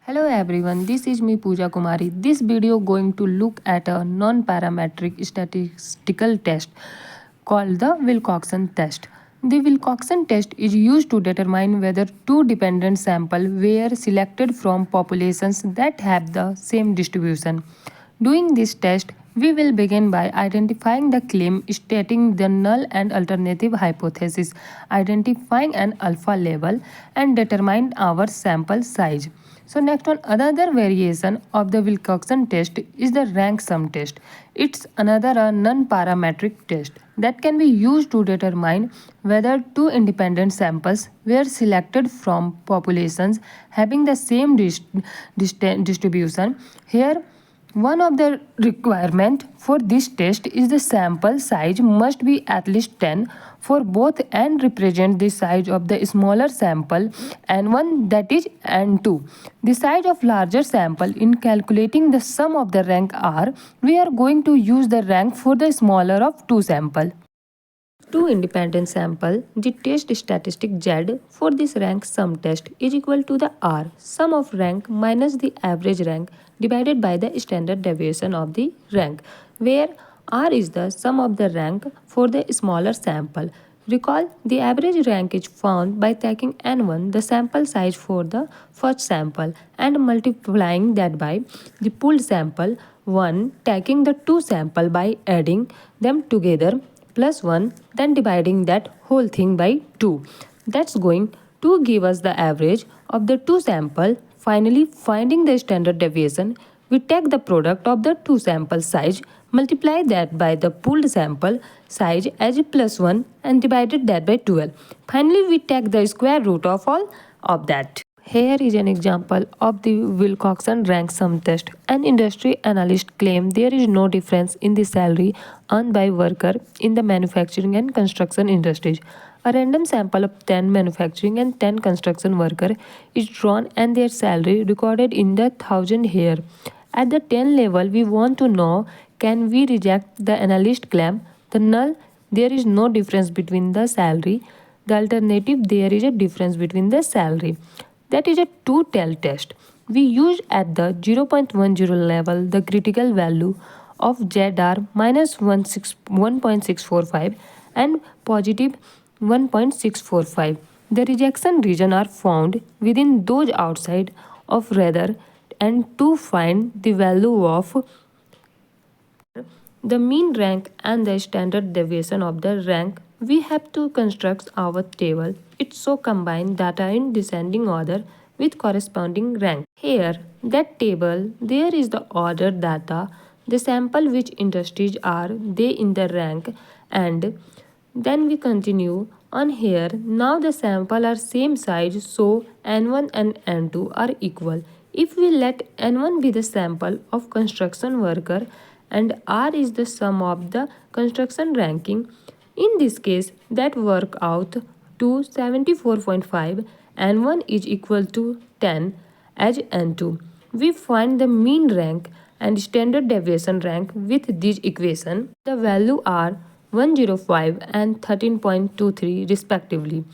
Hello everyone, this is me Pooja Kumari. This video going to look at a non-parametric statistical test called the Wilcoxon test. The Wilcoxon test is used to determine whether two dependent samples were selected from populations that have the same distribution. Doing this test, we will begin by identifying the claim, stating the null and alternative hypothesis, identifying an alpha level, and determine our sample size. So next one, another variation of the Wilcoxon test is the rank sum test. It's another non-parametric test that can be used to determine whether two independent samples were selected from populations having the same distribution. Here, one of the requirement for this test is the sample size must be at least 10 for both and represent the size of the smaller sample n1, that is n2. The size of larger sample in calculating the sum of the rank r, we are going to use the rank for the smaller of two sample. Two independent sample, the test statistic Z for this rank sum test is equal to the R, sum of rank minus the average rank divided by the standard deviation of the rank, where R is the sum of the rank for the smaller sample. Recall, the average rank is found by taking n1, the sample size for the first sample, and multiplying that by the pooled sample 1, taking the two sample by adding them together plus 1, then dividing that whole thing by 2. That's going to give us the average of the two sample. Finally, finding the standard deviation, we take the product of the two sample size, multiply that by the pooled sample size as plus 1 and divided that by 12. Finally, we take the square root of all of that. Here is an example of the Wilcoxon rank sum test. An industry analyst claimed there is no difference in the salary earned by worker in the manufacturing and construction industries. A random sample of 10 manufacturing and 10 construction worker is drawn and their salary recorded in the thousand here. At the 10 level, we want to know, can we reject the analyst claim? The null, there is no difference between the salary. The alternative, there is a difference between the salary. That is a two-tailed test. We use at the 0.10 level the critical value of ZR minus 1.645 and positive 1.645. The rejection region are found within those outside of rather, and to find the value of the mean rank and the standard deviation of the rank, we have to construct our table. It so combine data in descending order with corresponding rank. Here, that table, there is the order data, the sample which industries are they in the rank, and then we continue on here. Now the sample are same size, so n1 and n2 are equal. If we let n1 be the sample of construction worker and R is the sum of the construction ranking, in this case that work out to 74.5 and 1 is equal to 10 as n2. We find the mean rank and standard deviation rank with this equation. The value are 105 and 13.23 respectively.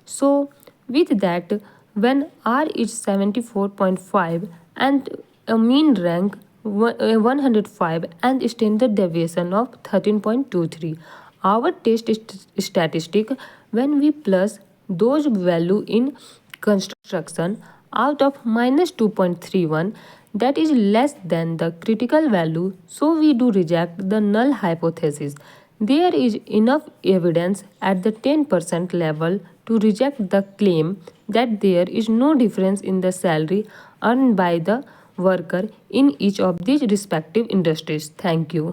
So with that, when R is 74.5 and a mean rank 105 and standard deviation of 13.23, our test statistic, when we plus those value in construction out of minus 2.31, that is less than the critical value, so we do reject the null hypothesis. There is enough evidence at the 10% level to reject the claim that there is no difference in the salary earned by the worker in each of these respective industries. Thank you.